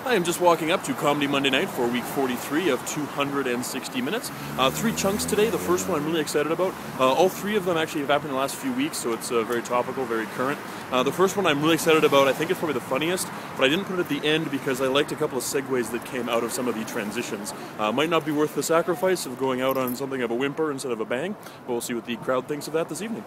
I am just walking up to Comedy Monday Night for week 43 of 260 minutes. 3 chunks today. The first one I'm really excited about. All 3 of them actually have happened in the last few weeks, so it's very topical, very current. The first one I'm really excited about. I think it's probably the funniest, but I didn't put it at the end because I liked a couple of segues that came out of some of the transitions. Might not be worth the sacrifice of going out on something of a whimper instead of a bang, but we'll see what the crowd thinks of that this evening.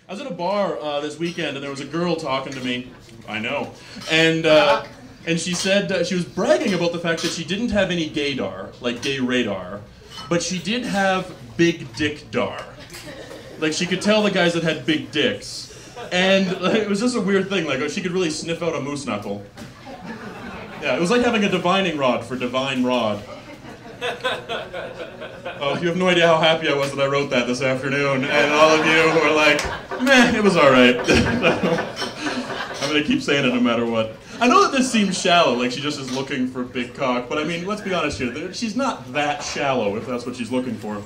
I was at a bar this weekend, and there was a girl talking to me. I know, and she said she was bragging about the fact that she didn't have any gaydar, like gay radar, but she did have big dick dar. Like she could tell the guys that had big dicks, and it was just a weird thing. Like she could really sniff out a moose knuckle. Yeah, it was like having a divining rod for divine rod. Oh, you have no idea how happy I was that I wrote that this afternoon, and all of you who are like, meh, it was alright. I'm gonna keep saying it no matter what. I know that this seems shallow, like she just is looking for big cock, but I mean, let's be honest here, she's not that shallow if that's what she's looking for.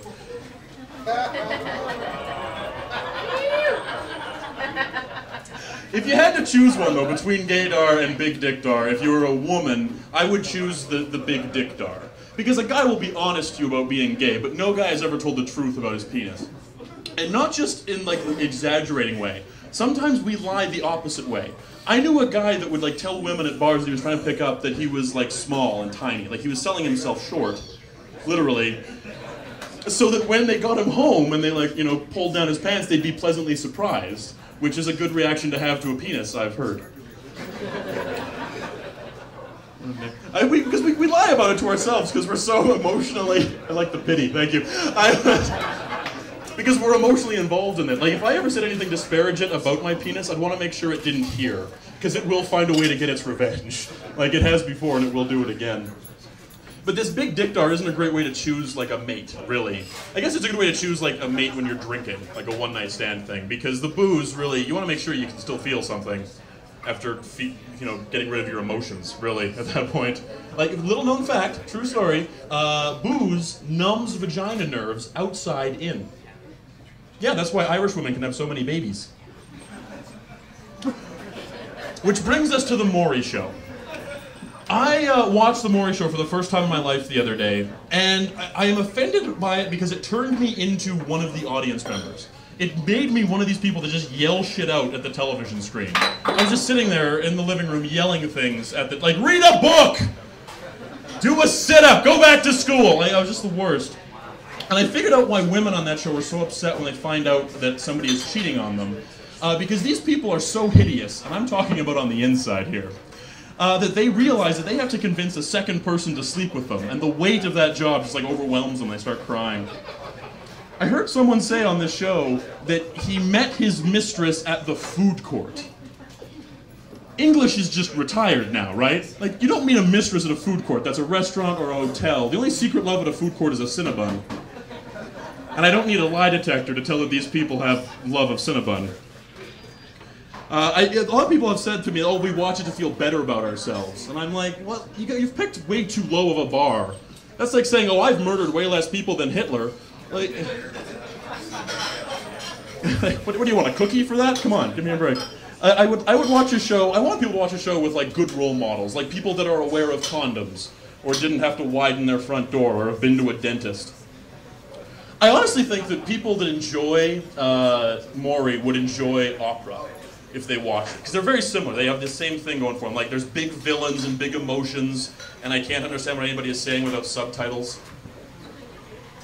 If you had to choose one, though, between gaydar and big dick dar, if you were a woman, I would choose the big dick dar. Because a guy will be honest to you about being gay, but no guy has ever told the truth about his penis. And not just in, like, an exaggerating way. Sometimes we lie the opposite way. I knew a guy that would, like, tell women at bars that he was trying to pick up that he was, like, small and tiny. Like, he was selling himself short, literally, so that when they got him home and they, like, you know, pulled down his pants, they'd be pleasantly surprised, which is a good reaction to have to a penis, I've heard. Because we lie about it to ourselves because we're so emotionally, I like the pity, thank you. Because we're emotionally involved in it. Like if I ever said anything disparaging about my penis, I'd want to make sure it didn't hear. Because it will find a way to get its revenge. Like it has before and it will do it again. But this big dick dar isn't a great way to choose like a mate, really. I guess it's a good way to choose like a mate when you're drinking, like a one-night stand thing. Because the booze, really, you want to make sure you can still feel something after, getting rid of your emotions, really, at that point. Like, little known fact, true story, booze numbs vagina nerves outside in. Yeah, that's why Irish women can have so many babies. Which brings us to the Maury show. I watched the Maury show for the first time in my life the other day, and I am offended by it because it turned me into one of the audience members. It made me one of these people that just yell shit out at the television screen. I was just sitting there in the living room yelling things at the, like, read a book! Do a sit-up! Go back to school! I was just the worst. And I figured out why women on that show were so upset when they find out that somebody is cheating on them. Because these people are so hideous, and I'm talking about on the inside here, that they realize that they have to convince a second person to sleep with them, and the weight of that job just, like, overwhelms them. They start crying. I heard someone say on this show that he met his mistress at the food court. English is just retired now, right? Like, you don't meet a mistress at a food court. That's a restaurant or a hotel. The only secret love at a food court is a Cinnabon. And I don't need a lie detector to tell that these people have love of Cinnabon. A lot of people have said to me, oh, we watch it to feel better about ourselves. And I'm like, well, you've picked way too low of a bar. That's like saying, oh, I've murdered way less people than Hitler. Like, what do you want, a cookie for that? Come on, give me a break. I would watch a show, I want people to watch a show with like good role models, like people that are aware of condoms, or didn't have to widen their front door, or have been to a dentist. I honestly think that people that enjoy Maury would enjoy opera if they watch it, because they're very similar. They have the same thing going for them. Like there's big villains and big emotions, and I can't understand what anybody is saying without subtitles.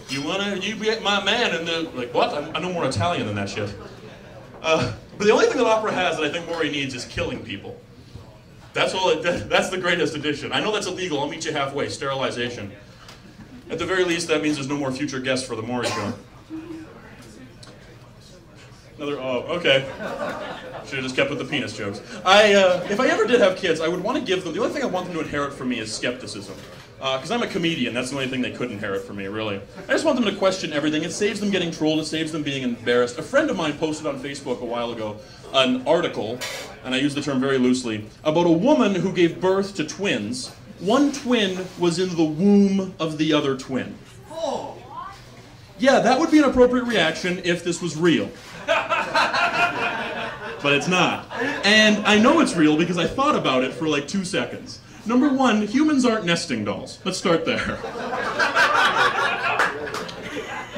You be my man, and then, like, what? I know more Italian than that shit. But the only thing that opera has that I think Maury needs is killing people. That's all. That's the greatest addition. I know that's illegal. I'll meet you halfway. Sterilization. At the very least, that means there's no more future guests for the Maury show. Another, oh, okay. Should have just kept with the penis jokes. If I ever did have kids, I would want to give them, the only thing I want them to inherit from me is skepticism. Because I'm a comedian, that's the only thing they could inherit from me, really. I just want them to question everything. It saves them getting trolled, it saves them being embarrassed. A friend of mine posted on Facebook a while ago an article, and I use the term very loosely, about a woman who gave birth to twins. One twin was in the womb of the other twin. Yeah, that would be an appropriate reaction if this was real. But it's not. And I know it's real because I thought about it for like 2 seconds. Number one, humans aren't nesting dolls. Let's start there.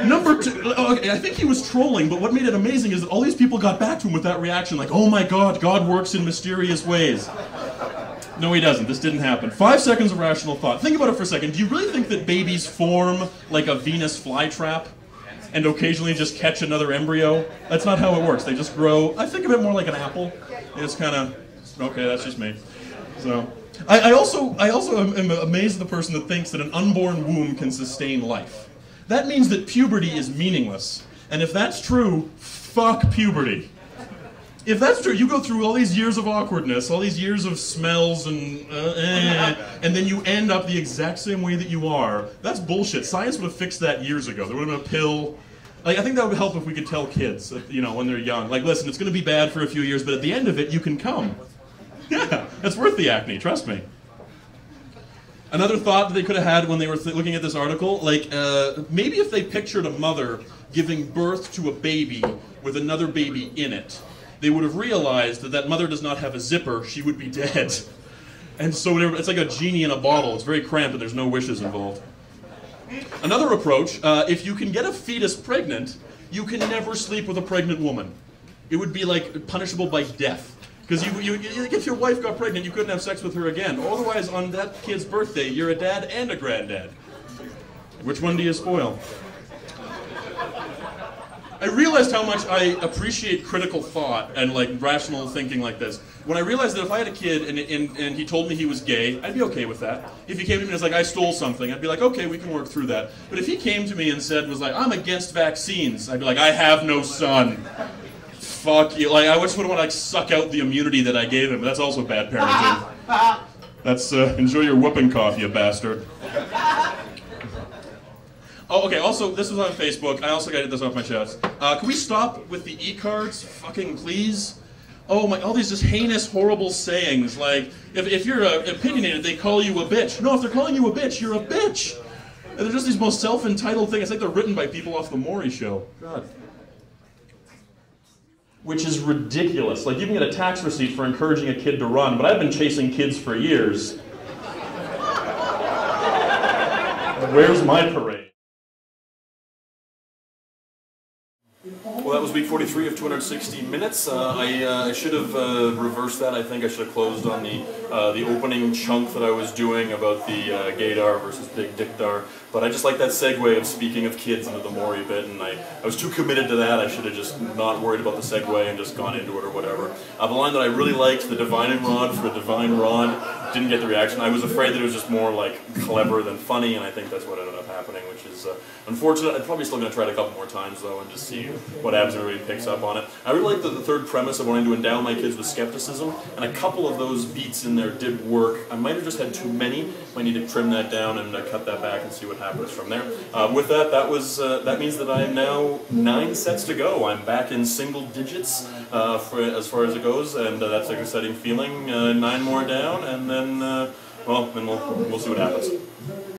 Number two, okay, I think he was trolling, but what made it amazing is that all these people got back to him with that reaction, like, oh my God, God works in mysterious ways. No, he doesn't. This didn't happen. 5 seconds of rational thought. Think about it for a second. Do you really think that babies form like a Venus flytrap and occasionally just catch another embryo? That's not how it works. They just grow. I think of it more like an apple. It's kind of, okay, that's just me. So, I also am amazed at the person that thinks that an unborn womb can sustain life. That means that puberty is meaningless. And if that's true, fuck puberty. If that's true, you go through all these years of awkwardness, all these years of smells and then you end up the exact same way that you are. That's bullshit. Science would have fixed that years ago. There would have been a pill. Like, I think that would help if we could tell kids, you know, when they're young, like, listen, it's going to be bad for a few years, but at the end of it, you can come. Yeah, that's worth the acne, trust me. Another thought that they could have had when they were looking at this article, like, maybe if they pictured a mother giving birth to a baby with another baby in it, they would have realized that that mother does not have a zipper, she would be dead. And so it's like a genie in a bottle. It's very cramped and there's no wishes involved. Another approach, if you can get a fetus pregnant, you can never sleep with a pregnant woman. It would be like punishable by death. Because if your wife got pregnant, you couldn't have sex with her again. Otherwise, on that kid's birthday, you're a dad and a granddad. Which one do you spoil? I realized how much I appreciate critical thought and like rational thinking like this. When I realized that if I had a kid and he told me he was gay, I'd be okay with that. If he came to me and was like, I stole something, I'd be like, okay, we can work through that. But if he came to me and said, was like, I'm against vaccines, I'd be like, I have no son. Fuck you. Like, I just would want to like suck out the immunity that I gave him, but that's also bad parenting. That's, enjoy your whooping cough, you bastard. Oh, okay, also, this was on Facebook. I also got to get this off my chest. Can we stop with the e-cards? Fucking please? Oh my, all these just heinous, horrible sayings. Like, if you're opinionated, they call you a bitch. No, if they're calling you a bitch, you're a bitch. And they're just these most self-entitled things. It's like they're written by people off the Maury show. God. Which is ridiculous. Like, you can get a tax receipt for encouraging a kid to run, but I've been chasing kids for years. Where's my parade? Well, that was week 43 of 260 minutes. I should have reversed that. I think I should have closed on the opening chunk that I was doing about the gaydar versus big dickdar. But I just like that segue of speaking of kids into the Maury bit, and I was too committed to that. I should have just not worried about the segue and just gone into it or whatever. The line that I really liked, the divining rod for a divine rod, didn't get the reaction. I was afraid that it was just more like clever than funny, and I think that's what ended up happening, which is unfortunate. I'm probably still going to try it a couple more times though and just see what happens if everybody picks up on it. I really like the third premise of wanting to endow my kids with skepticism, and a couple of those beats in there did work. I might have just had too many. Might need to trim that down and cut that back and see what happens from there. With that, that means that I am now 9 sets to go. I'm back in single digits as far as it goes, and that's an exciting feeling. 9 more down, and then, well, then we'll see what happens.